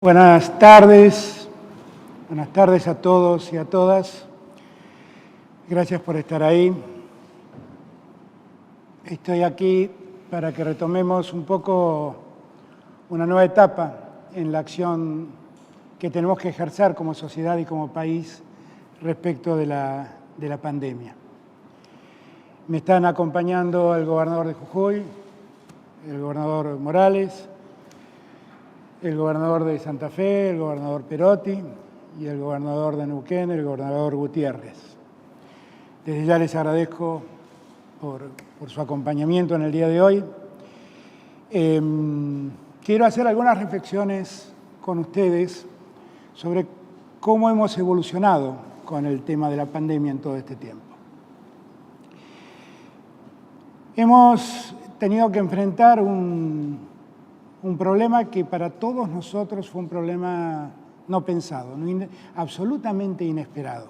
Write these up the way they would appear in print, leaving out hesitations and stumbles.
Buenas tardes a todos y a todas. Gracias por estar ahí. Estoy aquí para que retomemos un poco una nueva etapa en la acción que tenemos que ejercer como sociedad y como país respecto de la pandemia. Me están acompañando el gobernador de Jujuy, el gobernador Morales, el gobernador de Santa Fe, el gobernador Perotti y el gobernador de Neuquén, el gobernador Gutiérrez. Desde ya les agradezco por su acompañamiento en el día de hoy. Quiero hacer algunas reflexiones con ustedes sobre cómo hemos evolucionado con el tema de la pandemia en todo este tiempo. Hemos tenido que enfrentar un problema que para todos nosotros fue un problema no pensado, absolutamente inesperado.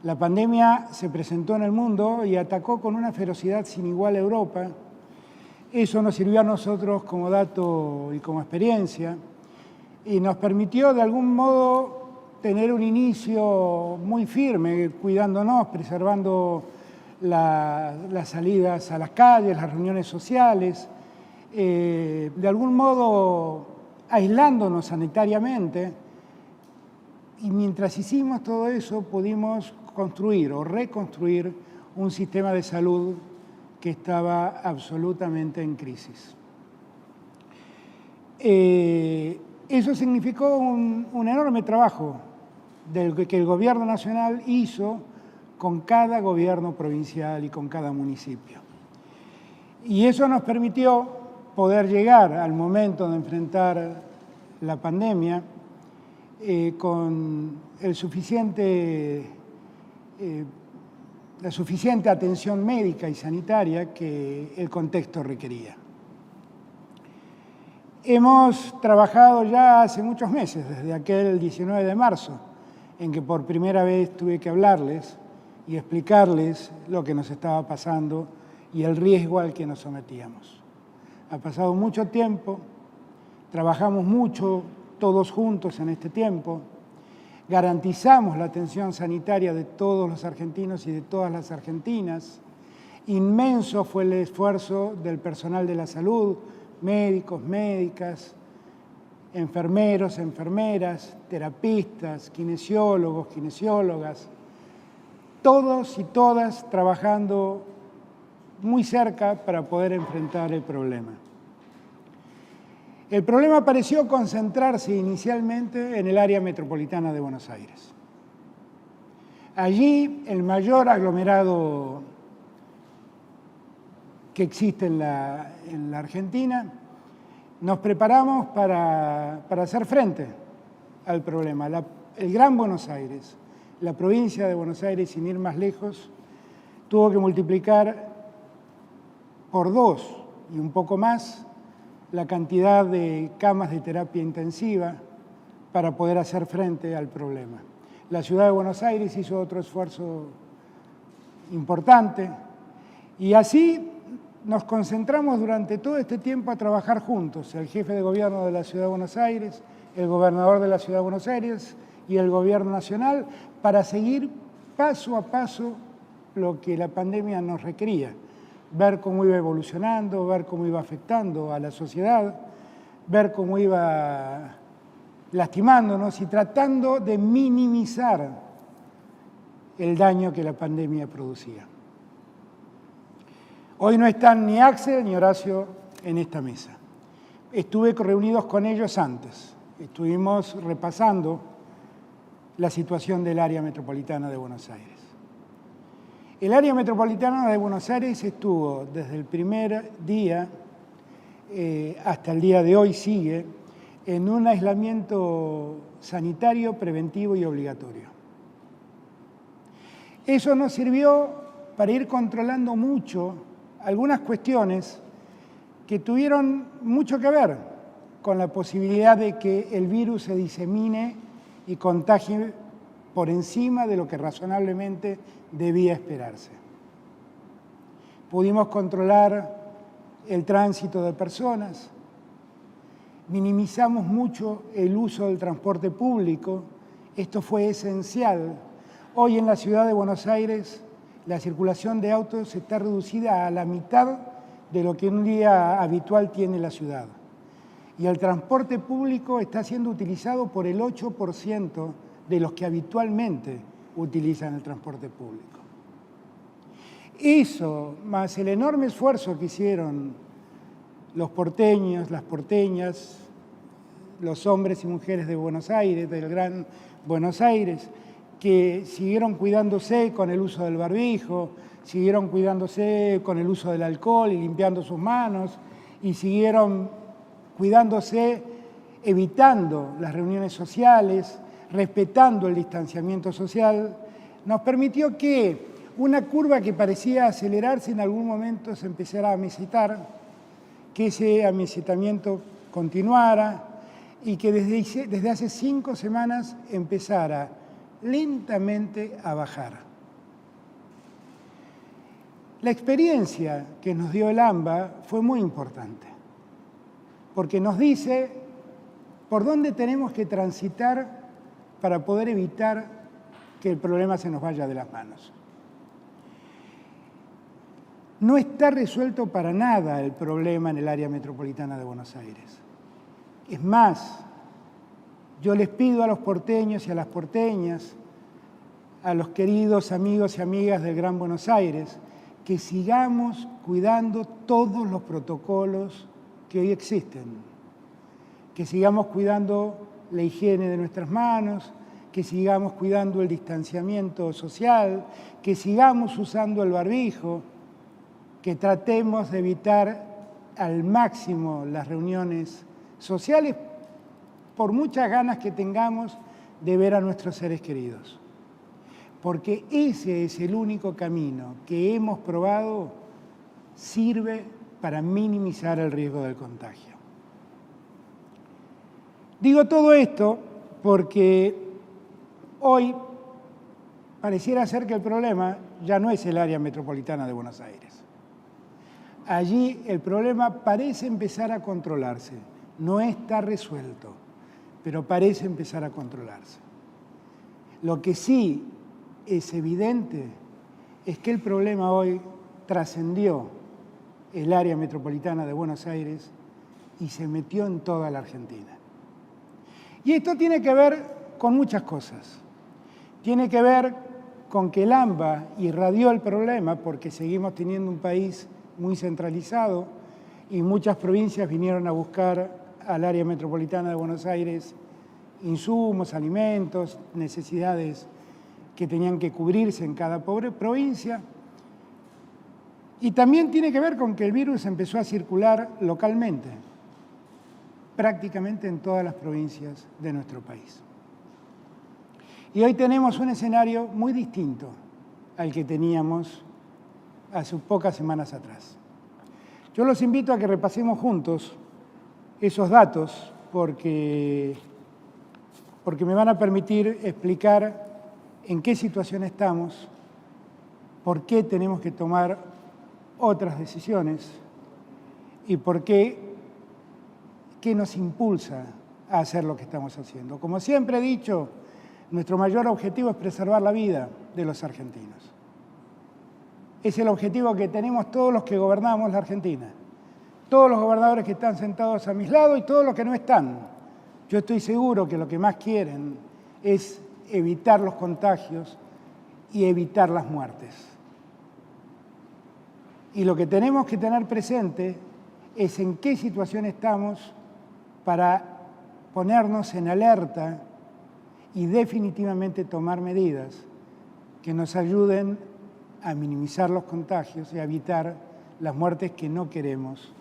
La pandemia se presentó en el mundo y atacó con una ferocidad sin igual a Europa. Eso nos sirvió a nosotros como dato y como experiencia y nos permitió de algún modo tener un inicio muy firme, cuidándonos, preservando las salidas a las calles, las reuniones sociales, de algún modo aislándonos sanitariamente, y mientras hicimos todo eso pudimos construir o reconstruir un sistema de salud que estaba absolutamente en crisis. Eso significó un enorme trabajo que el gobierno nacional hizo con cada gobierno provincial y con cada municipio. Y eso nos permitió poder llegar al momento de enfrentar la pandemia con la suficiente atención médica y sanitaria que el contexto requería. Hemos trabajado ya hace muchos meses, desde aquel 19 de marzo, en que por primera vez tuve que hablarles y explicarles lo que nos estaba pasando y el riesgo al que nos sometíamos. Ha pasado mucho tiempo, trabajamos mucho todos juntos en este tiempo, garantizamos la atención sanitaria de todos los argentinos y de todas las argentinas. Inmenso fue el esfuerzo del personal de la salud, médicos, médicas, enfermeros, enfermeras, terapistas, kinesiólogos, kinesiólogas, todos y todas trabajando muy cerca para poder enfrentar el problema. El problema pareció concentrarse inicialmente en el área metropolitana de Buenos Aires. Allí, el mayor aglomerado que existe en la Argentina, nos preparamos para hacer frente al problema. El Gran Buenos Aires, la provincia de Buenos Aires, sin ir más lejos, tuvo que multiplicar por 2 y un poco más la cantidad de camas de terapia intensiva para poder hacer frente al problema. La ciudad de Buenos Aires hizo otro esfuerzo importante y así nos concentramos durante todo este tiempo a trabajar juntos, el jefe de gobierno de la ciudad de Buenos Aires, el gobernador de la ciudad de Buenos Aires y el gobierno nacional para seguir paso a paso lo que la pandemia nos requería. Ver cómo iba evolucionando, ver cómo iba afectando a la sociedad, ver cómo iba lastimándonos y tratando de minimizar el daño que la pandemia producía. Hoy no están ni Axel ni Horacio en esta mesa. Estuve reunidos con ellos antes. Estuvimos repasando la situación del área metropolitana de Buenos Aires. El área metropolitana de Buenos Aires estuvo desde el primer día hasta el día de hoy, sigue en un aislamiento sanitario, preventivo y obligatorio. Eso nos sirvió para ir controlando mucho algunas cuestiones que tuvieron mucho que ver con la posibilidad de que el virus se disemine y contagie por encima de lo que razonablemente debía esperarse. Pudimos controlar el tránsito de personas, minimizamos mucho el uso del transporte público. Esto fue esencial. Hoy en la ciudad de Buenos Aires la circulación de autos está reducida a la mitad de lo que un día habitual tiene la ciudad. Y el transporte público está siendo utilizado por el 8% de los que habitualmente utilizan el transporte público. Eso, más el enorme esfuerzo que hicieron los porteños, las porteñas, los hombres y mujeres de Buenos Aires, del Gran Buenos Aires, que siguieron cuidándose con el uso del barbijo, siguieron cuidándose con el uso del alcohol y limpiando sus manos, y siguieron cuidándose, evitando las reuniones sociales, respetando el distanciamiento social, nos permitió que una curva que parecía acelerarse en algún momento se empezara a mesetar, que ese amesetamiento continuara y que desde hace 5 semanas empezara lentamente a bajar. La experiencia que nos dio el AMBA fue muy importante, porque nos dice por dónde tenemos que transitar para poder evitar que el problema se nos vaya de las manos. No está resuelto para nada el problema en el área metropolitana de Buenos Aires. Es más, yo les pido a los porteños y a las porteñas, a los queridos amigos y amigas del Gran Buenos Aires, que sigamos cuidando todos los protocolos que hoy existen, que sigamos cuidando la higiene de nuestras manos, que sigamos cuidando el distanciamiento social, que sigamos usando el barbijo, que tratemos de evitar al máximo las reuniones sociales por muchas ganas que tengamos de ver a nuestros seres queridos. Porque ese es el único camino que hemos probado sirve para minimizar el riesgo del contagio. Digo todo esto porque hoy pareciera ser que el problema ya no es el área metropolitana de Buenos Aires. Allí el problema parece empezar a controlarse. No está resuelto, pero parece empezar a controlarse. Lo que sí es evidente es que el problema hoy trascendió el área metropolitana de Buenos Aires y se metió en toda la Argentina. Y esto tiene que ver con muchas cosas. Tiene que ver con que el AMBA irradió el problema porque seguimos teniendo un país muy centralizado y muchas provincias vinieron a buscar al área metropolitana de Buenos Aires insumos, alimentos, necesidades que tenían que cubrirse en cada provincia. Y también tiene que ver con que el virus empezó a circular localmente, prácticamente en todas las provincias de nuestro país. Y hoy tenemos un escenario muy distinto al que teníamos hace pocas semanas atrás. Yo los invito a que repasemos juntos esos datos porque me van a permitir explicar en qué situación estamos, por qué tenemos que tomar otras decisiones y por qué nos impulsa a hacer lo que estamos haciendo. Como siempre he dicho, nuestro mayor objetivo es preservar la vida de los argentinos. Es el objetivo que tenemos todos los que gobernamos la Argentina. Todos los gobernadores que están sentados a mis lados y todos los que no están. Yo estoy seguro que lo que más quieren es evitar los contagios y evitar las muertes. Y lo que tenemos que tener presente es en qué situación estamos para ponernos en alerta y definitivamente tomar medidas que nos ayuden a minimizar los contagios y a evitar las muertes que no queremos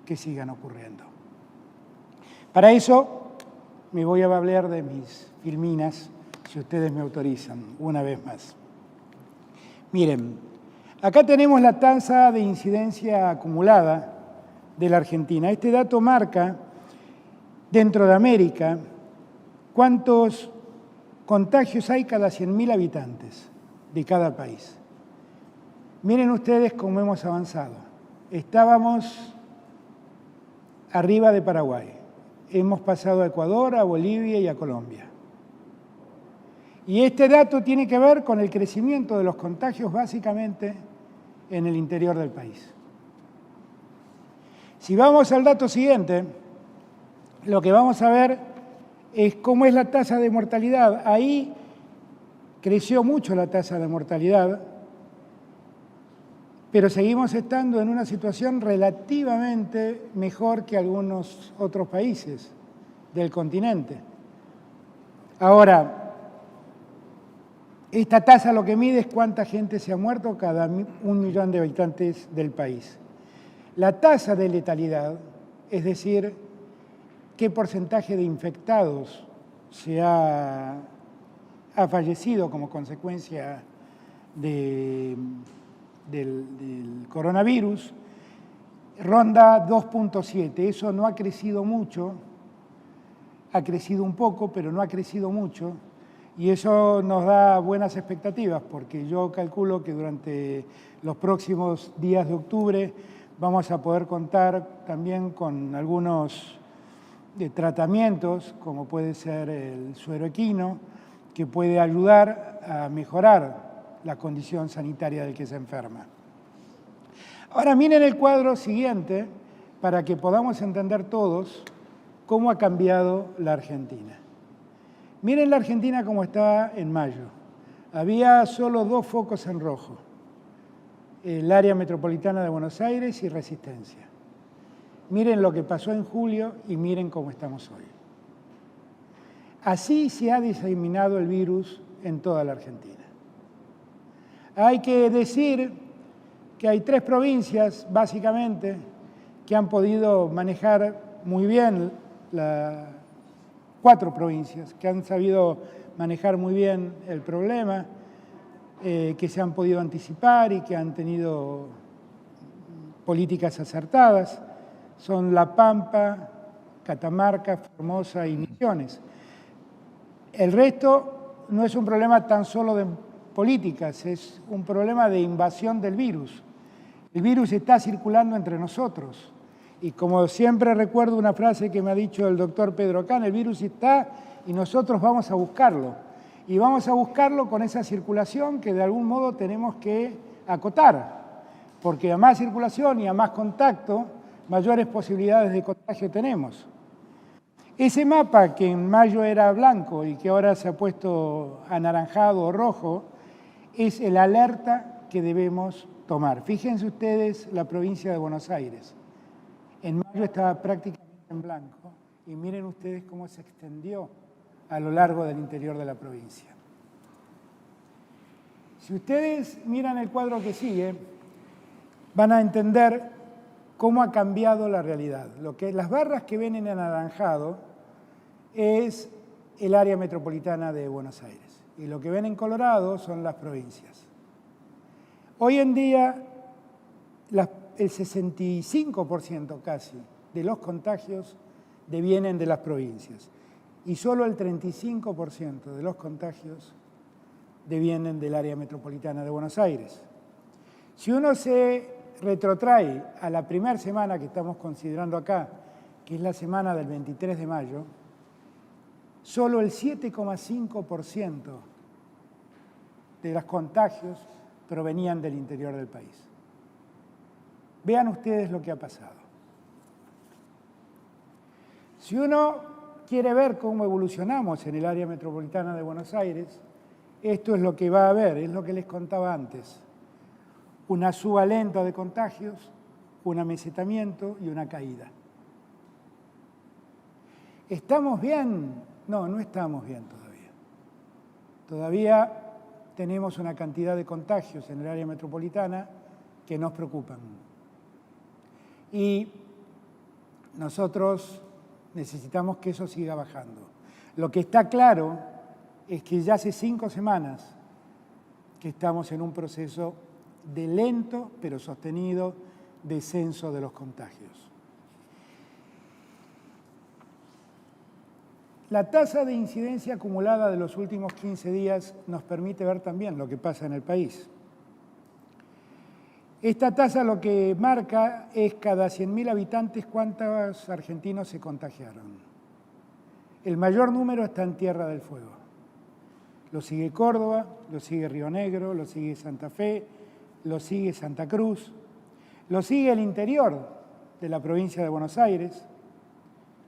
que sigan ocurriendo. Para eso me voy a hablar de mis filminas, si ustedes me autorizan, una vez más. Miren, acá tenemos la tasa de incidencia acumulada de la Argentina. Este dato marca, dentro de América, cuántos contagios hay cada 100.000 habitantes de cada país. Miren ustedes cómo hemos avanzado. Estábamos arriba de Paraguay, hemos pasado a Ecuador, a Bolivia y a Colombia. Y este dato tiene que ver con el crecimiento de los contagios básicamente en el interior del país. Si vamos al dato siguiente, lo que vamos a ver es cómo es la tasa de mortalidad. Ahí creció mucho la tasa de mortalidad, pero seguimos estando en una situación relativamente mejor que algunos otros países del continente. Ahora, esta tasa lo que mide es cuánta gente se ha muerto cada 1 millón de habitantes del país. La tasa de letalidad, es decir, qué porcentaje de infectados ha fallecido como consecuencia del coronavirus, ronda 2.7. Eso no ha crecido mucho, ha crecido un poco, pero no ha crecido mucho. Y eso nos da buenas expectativas, porque yo calculo que durante los próximos días de octubre vamos a poder contar también con algunos tratamientos, como puede ser el suero equino, que puede ayudar a mejorar la condición sanitaria del que se enferma. Ahora miren el cuadro siguiente para que podamos entender todos cómo ha cambiado la Argentina. Miren la Argentina como estaba en mayo. Había solo 2 focos en rojo, el área metropolitana de Buenos Aires y Resistencia. Miren lo que pasó en julio y miren cómo estamos hoy. Así se ha diseminado el virus en toda la Argentina. Hay que decir que hay 3 provincias, básicamente, que han podido manejar muy bien 4 provincias que han sabido manejar muy bien el problema, que se han podido anticipar y que han tenido políticas acertadas. Son La Pampa, Catamarca, Formosa y Misiones. El resto no es un problema tan solo de políticas, es un problema de invasión del virus. El virus está circulando entre nosotros. Y como siempre recuerdo una frase que me ha dicho el doctor Pedro Can, el virus está y nosotros vamos a buscarlo. Y vamos a buscarlo con esa circulación que de algún modo tenemos que acotar, porque a más circulación y a más contacto, mayores posibilidades de contagio tenemos. Ese mapa que en mayo era blanco y que ahora se ha puesto anaranjado o rojo, es el alerta que debemos tomar. Fíjense ustedes la provincia de Buenos Aires. En mayo estaba prácticamente en blanco y miren ustedes cómo se extendió a lo largo del interior de la provincia. Si ustedes miran el cuadro que sigue, van a entender cómo ha cambiado la realidad. Las barras que ven en anaranjado es el área metropolitana de Buenos Aires y lo que ven en colorado son las provincias. Hoy en día, el 65% casi de los contagios devienen de las provincias y solo el 35% de los contagios devienen del área metropolitana de Buenos Aires. Si uno se retrotrae a la primera semana que estamos considerando acá, que es la semana del 23 de mayo, solo el 7,5% de los contagios provenían del interior del país. Vean ustedes lo que ha pasado. Si uno quiere ver cómo evolucionamos en el área metropolitana de Buenos Aires, esto es lo que va a ver, es lo que les contaba antes. Una suba lenta de contagios, un amesetamiento y una caída. ¿Estamos bien? No, no estamos bien todavía. Todavía tenemos una cantidad de contagios en el área metropolitana que nos preocupan. Y nosotros necesitamos que eso siga bajando. Lo que está claro es que ya hace 5 semanas que estamos en un proceso de lento pero sostenido descenso de los contagios. La tasa de incidencia acumulada de los últimos 15 días nos permite ver también lo que pasa en el país. Esta tasa lo que marca es cada 100.000 habitantes cuántos argentinos se contagiaron. El mayor número está en Tierra del Fuego. Lo sigue Córdoba, lo sigue Río Negro, lo sigue Santa Fe, lo sigue Santa Cruz, lo sigue el interior de la provincia de Buenos Aires,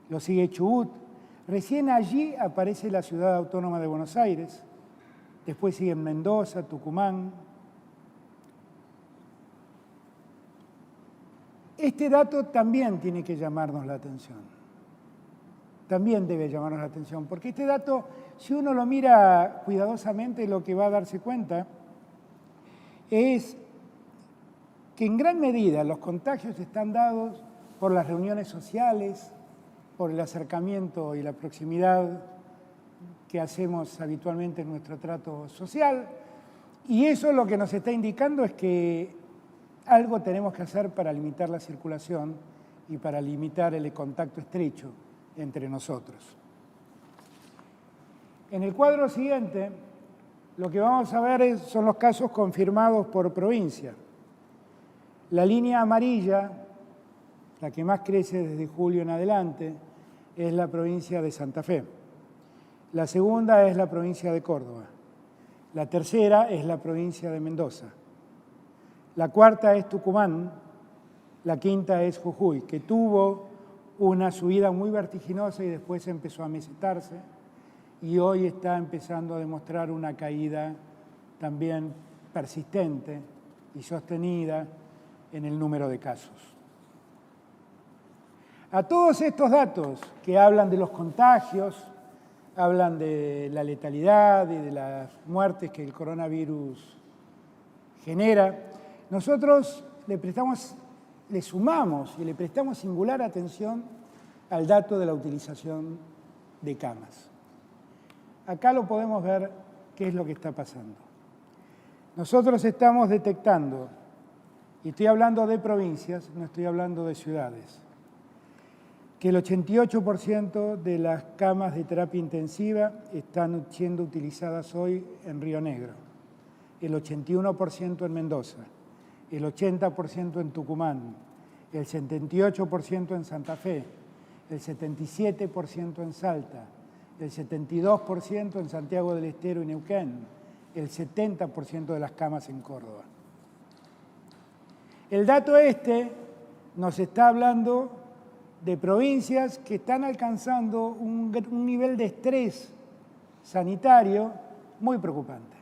lo sigue Chubut. Recién allí aparece la Ciudad Autónoma de Buenos Aires, después siguen Mendoza, Tucumán. Este dato también tiene que llamarnos la atención. También debe llamarnos la atención, porque este dato, si uno lo mira cuidadosamente, lo que va a darse cuenta es que en gran medida los contagios están dados por las reuniones sociales, por el acercamiento y la proximidad que hacemos habitualmente en nuestro trato social, y eso lo que nos está indicando es que algo tenemos que hacer para limitar la circulación y para limitar el contacto estrecho entre nosotros. En el cuadro siguiente, lo que vamos a ver son los casos confirmados por provincia. La línea amarilla, la que más crece desde julio en adelante, es la provincia de Santa Fe. La segunda es la provincia de Córdoba. La tercera es la provincia de Mendoza. La cuarta es Tucumán. La quinta es Jujuy, que tuvo una subida muy vertiginosa y después empezó a mesetarse y hoy está empezando a demostrar una caída también persistente y sostenida en el número de casos. A todos estos datos que hablan de los contagios, hablan de la letalidad y de las muertes que el coronavirus genera, nosotros le sumamos y le prestamos singular atención al dato de la utilización de camas. Acá lo podemos ver qué es lo que está pasando. Nosotros estamos detectando, y estoy hablando de provincias, no estoy hablando de ciudades, que el 88% de las camas de terapia intensiva están siendo utilizadas hoy en Río Negro, el 81% en Mendoza, el 80% en Tucumán, el 78% en Santa Fe, el 77% en Salta, el 72% en Santiago del Estero y Neuquén, el 70% de las camas en Córdoba. El dato este nos está hablando de provincias que están alcanzando un nivel de estrés sanitario muy preocupante.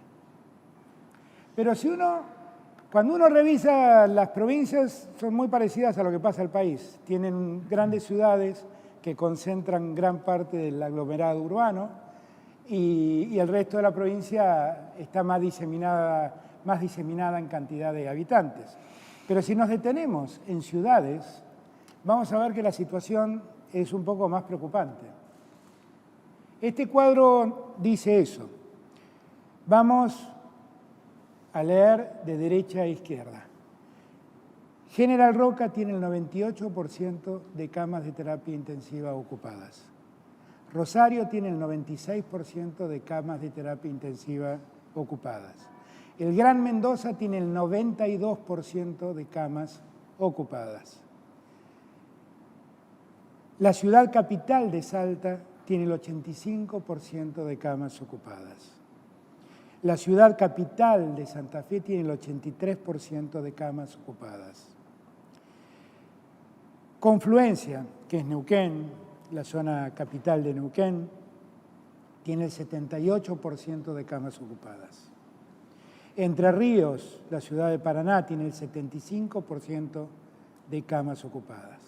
Pero cuando uno revisa las provincias, son muy parecidas a lo que pasa en el país. Tienen grandes ciudades que concentran gran parte del aglomerado urbano y el resto de la provincia está más diseminada en cantidad de habitantes. Pero si nos detenemos en ciudades, vamos a ver que la situación es un poco más preocupante. Este cuadro dice eso. Vamos a leer de derecha a izquierda. General Roca tiene el 98% de camas de terapia intensiva ocupadas. Rosario tiene el 96% de camas de terapia intensiva ocupadas. El Gran Mendoza tiene el 92% de camas ocupadas. La ciudad capital de Salta tiene el 85% de camas ocupadas. La ciudad capital de Santa Fe tiene el 83% de camas ocupadas. Confluencia, que es Neuquén, la zona capital de Neuquén, tiene el 78% de camas ocupadas. Entre Ríos, la ciudad de Paraná, tiene el 75% de camas ocupadas.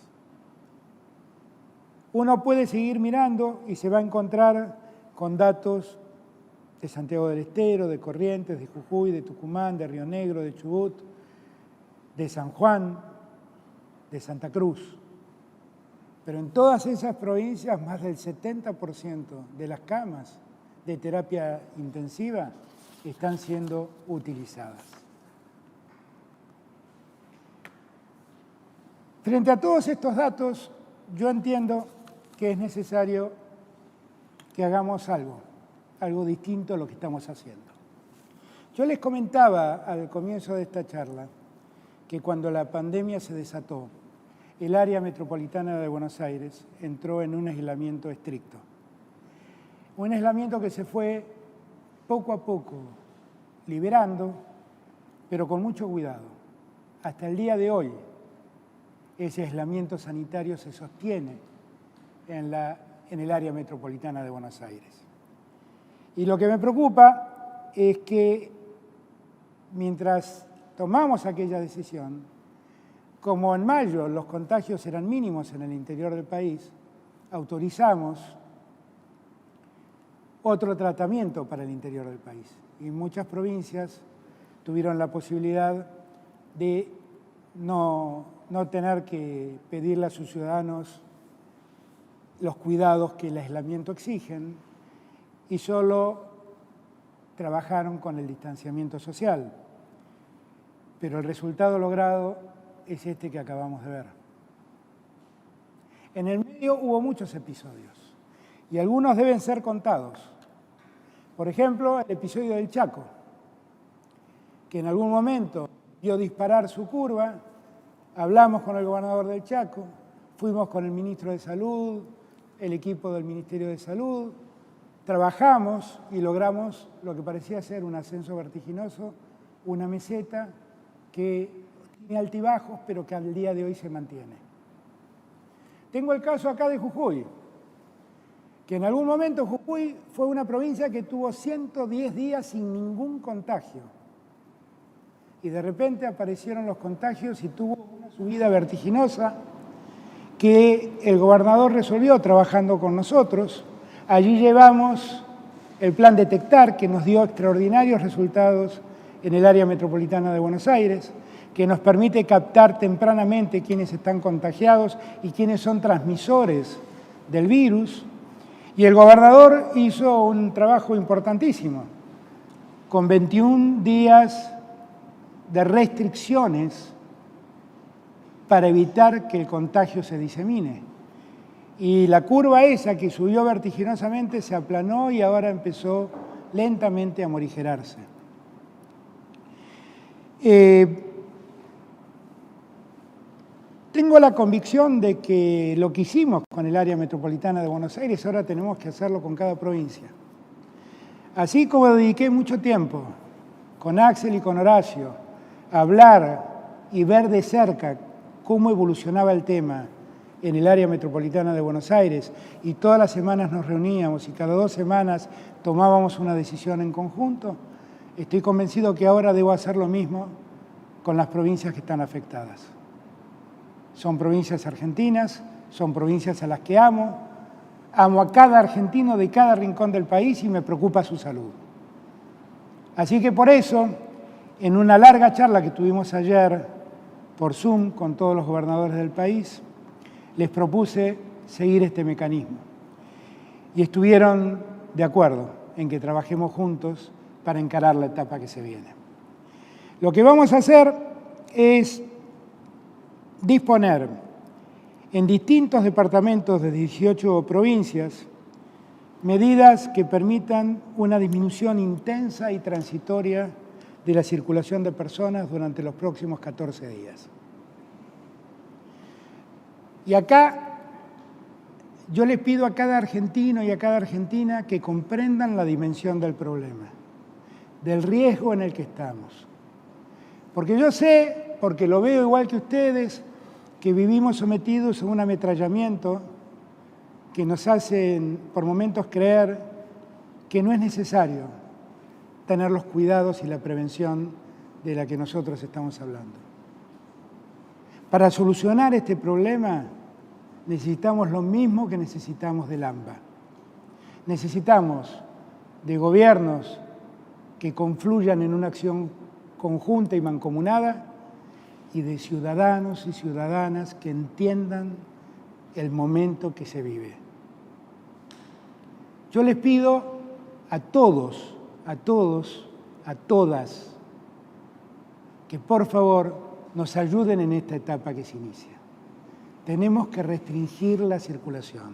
Uno puede seguir mirando y se va a encontrar con datos de Santiago del Estero, de Corrientes, de Jujuy, de Tucumán, de Río Negro, de Chubut, de San Juan, de Santa Cruz. Pero en todas esas provincias, más del 70% de las camas de terapia intensiva están siendo utilizadas. Frente a todos estos datos, yo entiendo que es necesario que hagamos algo distinto a lo que estamos haciendo. Yo les comentaba al comienzo de esta charla que cuando la pandemia se desató, el área metropolitana de Buenos Aires entró en un aislamiento estricto. Un aislamiento que se fue poco a poco liberando, pero con mucho cuidado. Hasta el día de hoy, ese aislamiento sanitario se sostiene en el área metropolitana de Buenos Aires. Y lo que me preocupa es que mientras tomamos aquella decisión, como en mayo los contagios eran mínimos en el interior del país, autorizamos otro tratamiento para el interior del país. Y muchas provincias tuvieron la posibilidad de no tener que pedirle a sus ciudadanos los cuidados que el aislamiento exigen y solo trabajaron con el distanciamiento social. Pero el resultado logrado es este que acabamos de ver. En el medio hubo muchos episodios y algunos deben ser contados. Por ejemplo, el episodio del Chaco, que en algún momento vio disparar su curva, hablamos con el gobernador del Chaco, fuimos con el ministro de Salud, el equipo del Ministerio de Salud, trabajamos y logramos lo que parecía ser un ascenso vertiginoso, una meseta que tiene altibajos, pero que al día de hoy se mantiene. Tengo el caso acá de Jujuy, que en algún momento Jujuy fue una provincia que tuvo 110 días sin ningún contagio. Y de repente aparecieron los contagios y tuvo una subida vertiginosa que el gobernador resolvió trabajando con nosotros. Allí llevamos el plan Detectar, que nos dio extraordinarios resultados en el área metropolitana de Buenos Aires, que nos permite captar tempranamente quiénes están contagiados y quiénes son transmisores del virus. Y el gobernador hizo un trabajo importantísimo, con 21 días de restricciones para evitar que el contagio se disemine. Y la curva esa que subió vertiginosamente se aplanó y ahora empezó lentamente a morigerarse. Tengo la convicción de que lo que hicimos con el área metropolitana de Buenos Aires, ahora tenemos que hacerlo con cada provincia. Así como dediqué mucho tiempo con Axel y con Horacio a hablar y ver de cerca cómo evolucionaba el tema en el área metropolitana de Buenos Aires, y todas las semanas nos reuníamos y cada 2 semanas tomábamos una decisión en conjunto, estoy convencido que ahora debo hacer lo mismo con las provincias que están afectadas. Son provincias argentinas, son provincias a las que amo a cada argentino de cada rincón del país y me preocupa su salud. Así que por eso, en una larga charla que tuvimos ayer por Zoom con todos los gobernadores del país, les propuse seguir este mecanismo. Y estuvieron de acuerdo en que trabajemos juntos para encarar la etapa que se viene. Lo que vamos a hacer es disponer en distintos departamentos de 18 provincias medidas que permitan una disminución intensa y transitoria de la circulación de personas durante los próximos 14 días. Y acá yo les pido a cada argentino y a cada argentina que comprendan la dimensión del problema, del riesgo en el que estamos. Porque yo sé, porque lo veo igual que ustedes, que vivimos sometidos a un ametrallamiento que nos hace por momentos creer que no es necesario tener los cuidados y la prevención de la que nosotros estamos hablando. Para solucionar este problema necesitamos lo mismo que necesitamos del AMBA. Necesitamos de gobiernos que confluyan en una acción conjunta y mancomunada y de ciudadanos y ciudadanas que entiendan el momento que se vive. Yo les pido a todos, a todas, que por favor nos ayuden en esta etapa que se inicia. Tenemos que restringir la circulación.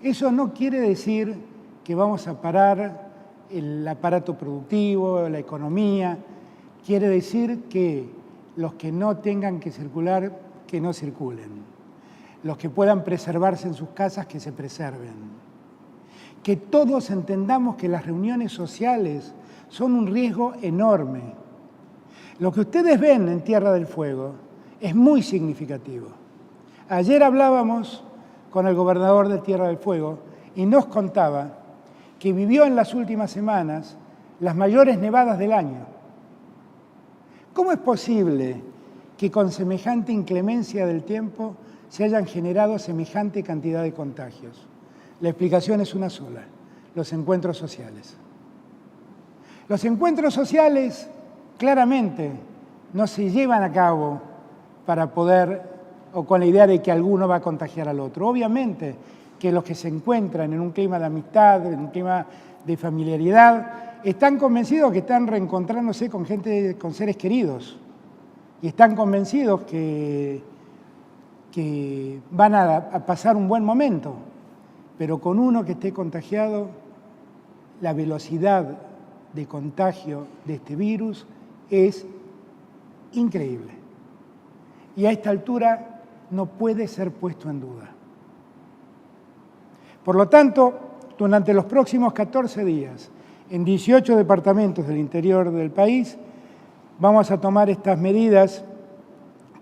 Eso no quiere decir que vamos a parar el aparato productivo, la economía. Quiere decir que los que no tengan que circular, que no circulen. Los que puedan preservarse en sus casas, que se preserven. que todos entendamos que las reuniones sociales son un riesgo enorme. Lo que ustedes ven en Tierra del Fuego es muy significativo. Ayer hablábamos con el gobernador de Tierra del Fuego y nos contaba que vivió en las últimas semanas las mayores nevadas del año. ¿Cómo es posible que con semejante inclemencia del tiempo se hayan generado semejante cantidad de contagios? La explicación es una sola: los encuentros sociales. Los encuentros sociales claramente no se llevan a cabo para poder, o con la idea de que alguno va a contagiar al otro. Obviamente que los que se encuentran en un clima de amistad, en un clima de familiaridad, están convencidos que están reencontrándose con gente, con seres queridos, y están convencidos que van a pasar un buen momento, pero con uno que esté contagiado, la velocidad de contagio de este virus es increíble. Y a esta altura no puede ser puesto en duda. Por lo tanto, durante los próximos 14 días, en 18 departamentos del interior del país, vamos a tomar estas medidas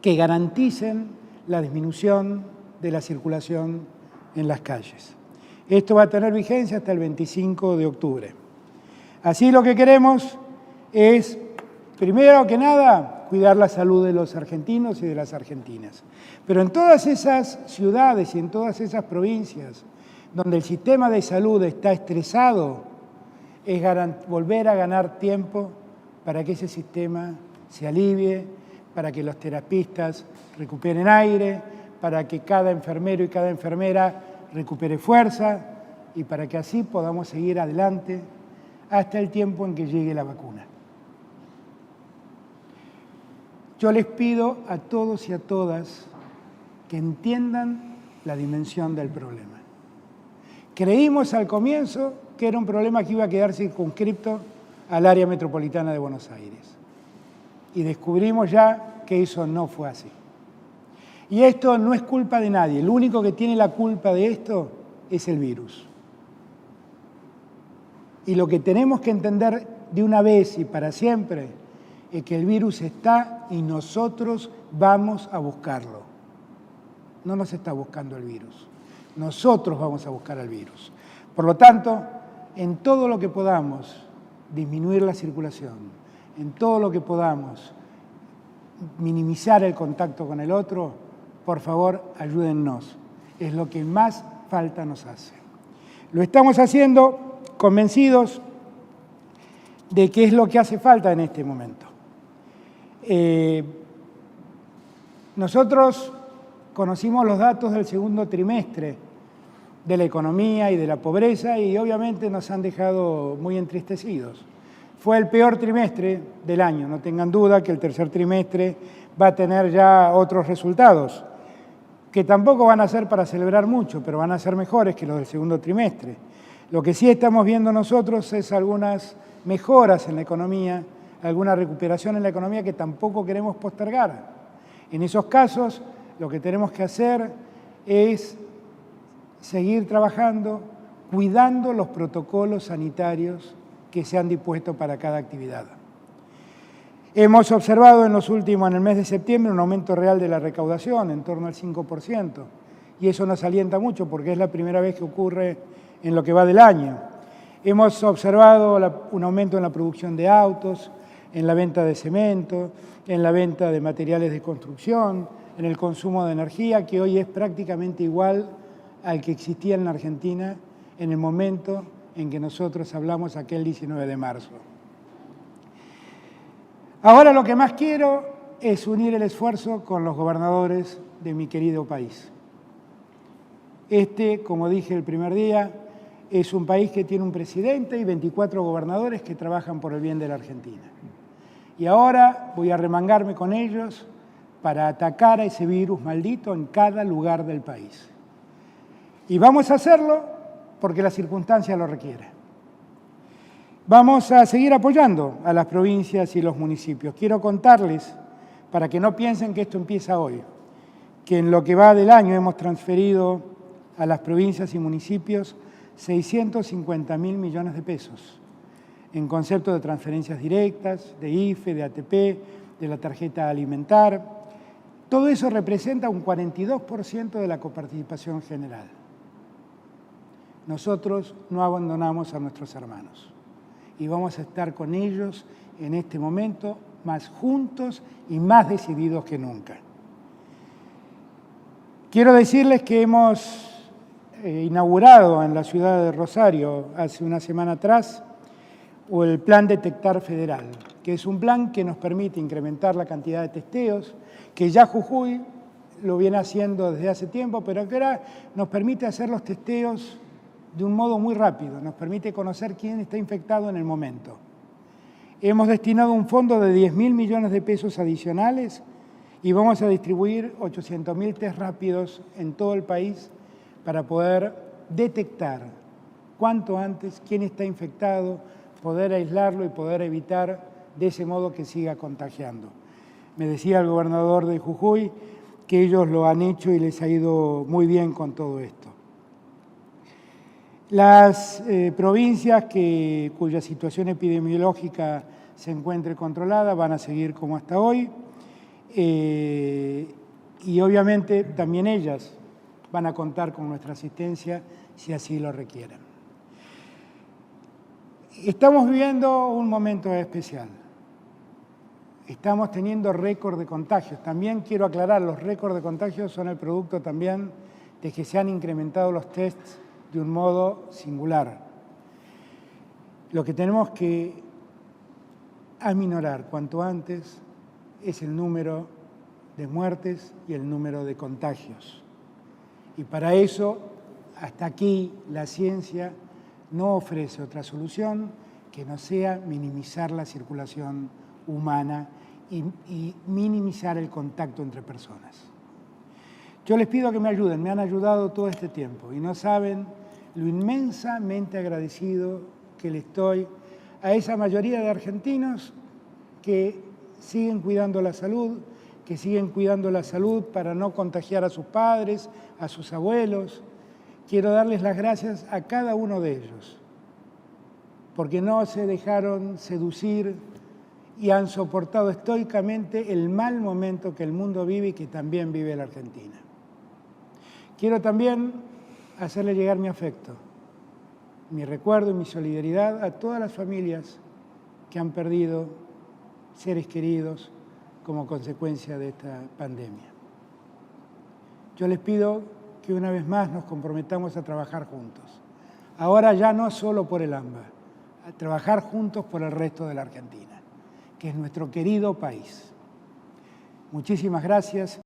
que garanticen la disminución de la circulación en las calles. Esto va a tener vigencia hasta el 25 de octubre. Así lo que queremos es, primero que nada, cuidar la salud de los argentinos y de las argentinas. Pero en todas esas ciudades y en todas esas provincias donde el sistema de salud está estresado, es volver a ganar tiempo para que ese sistema se alivie, para que los terapistas recuperen aire, para que cada enfermero y cada enfermera recupere fuerza y para que así podamos seguir adelante hasta el tiempo en que llegue la vacuna. Yo les pido a todos y a todas que entiendan la dimensión del problema. Creímos al comienzo que era un problema que iba a quedar circunscripto al área metropolitana de Buenos Aires. Y descubrimos ya que eso no fue así. Y esto no es culpa de nadie. El único que tiene la culpa de esto es el virus. Y lo que tenemos que entender de una vez y para siempre es que el virus está y nosotros vamos a buscarlo. No nos está buscando el virus. Nosotros vamos a buscar al virus. Por lo tanto, en todo lo que podamos disminuir la circulación, en todo lo que podamos minimizar el contacto con el otro, por favor, ayúdennos. Es lo que más falta nos hace. Lo estamos haciendo convencidos de que es lo que hace falta en este momento. Nosotros conocimos los datos del segundo trimestre de la economía y de la pobreza y obviamente nos han dejado muy entristecidos. Fue el peor trimestre del año, no tengan duda que el tercer trimestre va a tener ya otros resultados, que tampoco van a ser para celebrar mucho, pero van a ser mejores que los del segundo trimestre. Lo que sí estamos viendo nosotros es algunas mejoras en la economía, alguna recuperación en la economía que tampoco queremos postergar. En esos casos, lo que tenemos que hacer es seguir trabajando, cuidando los protocolos sanitarios que se han dispuesto para cada actividad. Hemos observado en el mes de septiembre, un aumento real de la recaudación en torno al 5%, y eso nos alienta mucho porque es la primera vez que ocurre en lo que va del año. Hemos observado un aumento en la producción de autos, en la venta de cemento, en la venta de materiales de construcción, en el consumo de energía, que hoy es prácticamente igual al que existía en la Argentina en el momento en que nosotros hablamos aquel 19 de marzo. Ahora lo que más quiero es unir el esfuerzo con los gobernadores de mi querido país. Como dije el primer día, es un país que tiene un presidente y 24 gobernadores que trabajan por el bien de la Argentina. Y ahora voy a remangarme con ellos para atacar a ese virus maldito en cada lugar del país. Y vamos a hacerlo porque la circunstancia lo requiere. Vamos a seguir apoyando a las provincias y los municipios. Quiero contarles, para que no piensen que esto empieza hoy, que en lo que va del año hemos transferido a las provincias y municipios 650.000 millones de pesos en concepto de transferencias directas, de IFE, de ATP, de la tarjeta alimentar. Todo eso representa un 42% de la coparticipación general. Nosotros no abandonamos a nuestros hermanos y vamos a estar con ellos en este momento más juntos y más decididos que nunca. Quiero decirles que hemos inaugurado en la ciudad de Rosario hace una semana atrás el Plan Detectar Federal, que es un plan que nos permite incrementar la cantidad de testeos, que ya Jujuy lo viene haciendo desde hace tiempo, pero que ahora nos permite hacer los testeos de un modo muy rápido, nos permite conocer quién está infectado en el momento. Hemos destinado un fondo de 10.000 millones de pesos adicionales y vamos a distribuir 800.000 test rápidos en todo el país para poder detectar cuanto antes quién está infectado, poder aislarlo y poder evitar de ese modo que siga contagiando. Me decía el gobernador de Jujuy que ellos lo han hecho y les ha ido muy bien con todo esto. Las provincias cuya situación epidemiológica se encuentre controlada van a seguir como hasta hoy y obviamente también ellas van a contar con nuestra asistencia si así lo requieren. Estamos viviendo un momento especial. Estamos teniendo récord de contagios. También quiero aclarar, los récords de contagios son el producto también de que se han incrementado los tests de un modo singular. Lo que tenemos que aminorar cuanto antes es el número de muertes y el número de contagios. Y para eso, hasta aquí, la ciencia no ofrece otra solución que no sea minimizar la circulación humana y minimizar el contacto entre personas. Yo les pido que me ayuden, me han ayudado todo este tiempo y no saben lo inmensamente agradecido que le estoy a esa mayoría de argentinos que siguen cuidando la salud, para no contagiar a sus padres, a sus abuelos. Quiero darles las gracias a cada uno de ellos, porque no se dejaron seducir y han soportado estoicamente el mal momento que el mundo vive y que también vive la Argentina. Quiero también hacerle llegar mi afecto, mi recuerdo y mi solidaridad a todas las familias que han perdido seres queridos como consecuencia de esta pandemia. Yo les pido que una vez más nos comprometamos a trabajar juntos. Ahora ya no solo por el AMBA, a trabajar juntos por el resto de la Argentina, que es nuestro querido país. Muchísimas gracias.